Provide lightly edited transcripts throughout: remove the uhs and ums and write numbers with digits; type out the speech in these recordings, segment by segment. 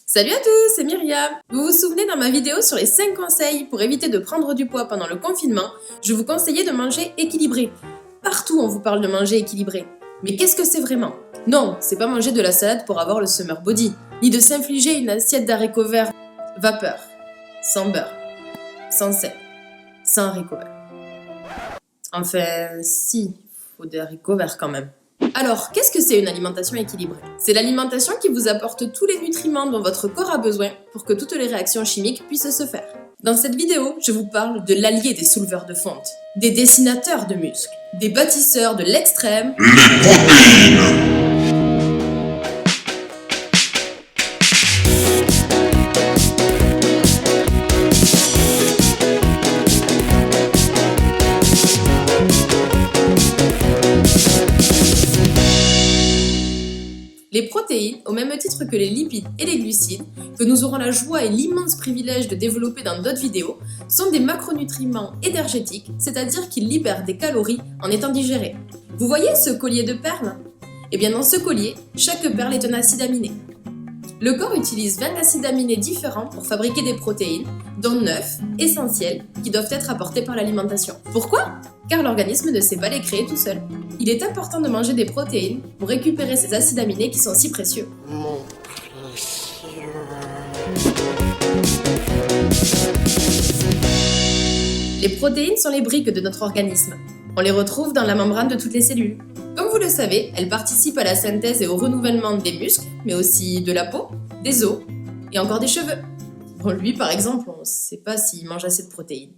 Salut à tous, c'est Myriam. Vous vous souvenez dans ma vidéo sur les 5 conseils pour éviter de prendre du poids pendant le confinement, je vous conseillais de manger équilibré. Partout on vous parle de manger équilibré. Mais qu'est-ce que c'est vraiment? Non, c'est pas manger de la salade pour avoir le summer body, ni de s'infliger une assiette d'haricots verts vapeur, sans beurre, sans sel, sans haricots verts. Enfin, si, faut des haricots verts quand même. Alors, qu'est-ce que c'est une alimentation équilibrée? C'est l'alimentation qui vous apporte tous les nutriments dont votre corps a besoin pour que toutes les réactions chimiques puissent se faire. Dans cette vidéo, je vous parle de l'allié des souleveurs de fonte, des dessinateurs de muscles, des bâtisseurs de l'extrême, les protéines. Les protéines, au même titre que les lipides et les glucides, que nous aurons la joie et l'immense privilège de développer dans d'autres vidéos, sont des macronutriments énergétiques, c'est-à-dire qu'ils libèrent des calories en étant digérés. Vous voyez ce collier de perles? Eh bien dans ce collier, chaque perle est un acide aminé. Le corps utilise 20 acides aminés différents pour fabriquer des protéines, dont 9 essentiels qui doivent être apportés par l'alimentation. Pourquoi? Car l'organisme ne sait pas les créer tout seul. Il est important de manger des protéines pour récupérer ces acides aminés qui sont si précieux. Mon précieux. Les protéines sont les briques de notre organisme. On les retrouve dans la membrane de toutes les cellules. Comme vous le savez, elles participent à la synthèse et au renouvellement des muscles, mais aussi de la peau, des os et encore des cheveux. Bon, lui par exemple, on ne sait pas s'il mange assez de protéines.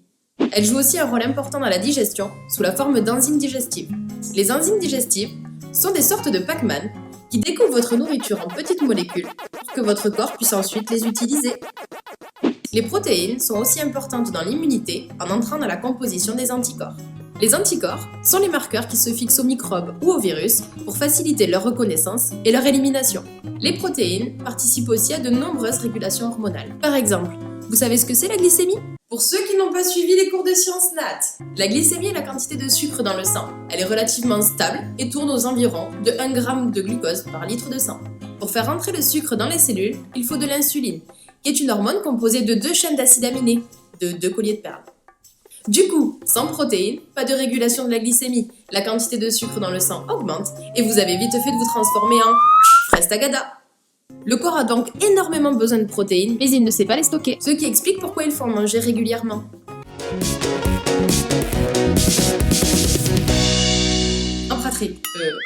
Elles jouent aussi un rôle important dans la digestion, sous la forme d'enzymes digestives. Les enzymes digestives sont des sortes de Pac-Man qui découpent votre nourriture en petites molécules pour que votre corps puisse ensuite les utiliser. Les protéines sont aussi importantes dans l'immunité en entrant dans la composition des anticorps. Les anticorps sont les marqueurs qui se fixent aux microbes ou aux virus pour faciliter leur reconnaissance et leur élimination. Les protéines participent aussi à de nombreuses régulations hormonales. Par exemple, vous savez ce que c'est la glycémie? Pour ceux qui n'ont pas suivi les cours de sciences nat, la glycémie est la quantité de sucre dans le sang. Elle est relativement stable et tourne aux environs de 1 g de glucose par litre de sang. Pour faire rentrer le sucre dans les cellules, il faut de l'insuline, qui est une hormone composée de 2 chaînes d'acides aminés, de 2 colliers de perles. Du coup, sans protéines, pas de régulation de la glycémie. La quantité de sucre dans le sang augmente et vous avez vite fait de vous transformer en fraise tagada. Le corps a donc énormément besoin de protéines, mais il ne sait pas les stocker, ce qui explique pourquoi il faut en manger régulièrement.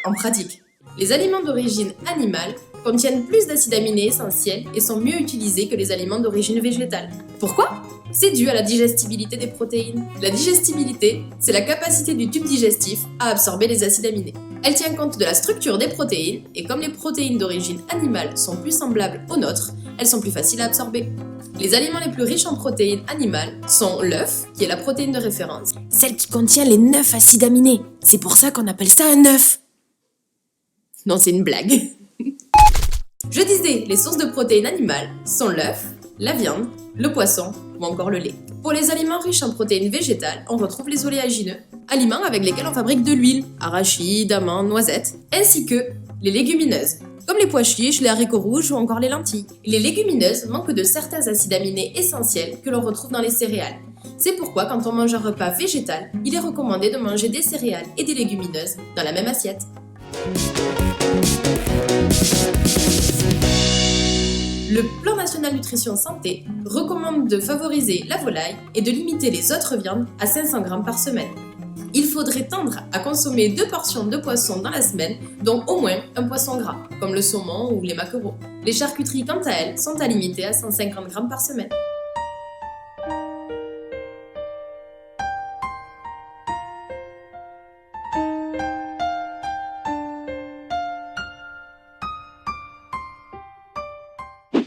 En pratique, les aliments d'origine animale contiennent plus d'acides aminés essentiels et sont mieux utilisés que les aliments d'origine végétale. Pourquoi? C'est dû à la digestibilité des protéines. La digestibilité, c'est la capacité du tube digestif à absorber les acides aminés. Elle tient compte de la structure des protéines et comme les protéines d'origine animale sont plus semblables aux nôtres, elles sont plus faciles à absorber. Les aliments les plus riches en protéines animales sont l'œuf, qui est la protéine de référence, celle qui contient les 9 acides aminés. C'est pour ça qu'on appelle ça un œuf. Non, c'est une blague. Je disais, les sources de protéines animales sont l'œuf, la viande, le poisson ou encore le lait. Pour les aliments riches en protéines végétales, on retrouve les oléagineux, aliments avec lesquels on fabrique de l'huile, arachides, amandes, noisettes, ainsi que les légumineuses, comme les pois chiches, les haricots rouges ou encore les lentilles. Les légumineuses manquent de certains acides aminés essentiels que l'on retrouve dans les céréales. C'est pourquoi quand on mange un repas végétal, il est recommandé de manger des céréales et des légumineuses dans la même assiette. Le Plan National Nutrition Santé recommande de favoriser la volaille et de limiter les autres viandes à 500 g par semaine. Il faudrait tendre à consommer 2 portions de poisson dans la semaine, dont au moins un poisson gras, comme le saumon ou les maquereaux. Les charcuteries, quant à elles, sont à limiter à 150 g par semaine.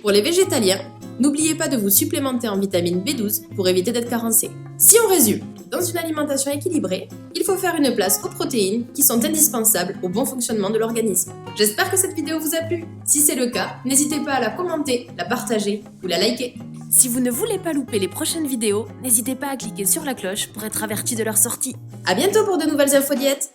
Pour les végétaliens, n'oubliez pas de vous supplémenter en vitamine B12 pour éviter d'être carencé. Si on résume, dans une alimentation équilibrée, il faut faire une place aux protéines qui sont indispensables au bon fonctionnement de l'organisme. J'espère que cette vidéo vous a plu. Si c'est le cas, n'hésitez pas à la commenter, la partager ou la liker. Si vous ne voulez pas louper les prochaines vidéos, n'hésitez pas à cliquer sur la cloche pour être averti de leur sortie. À bientôt pour de nouvelles infos diètes.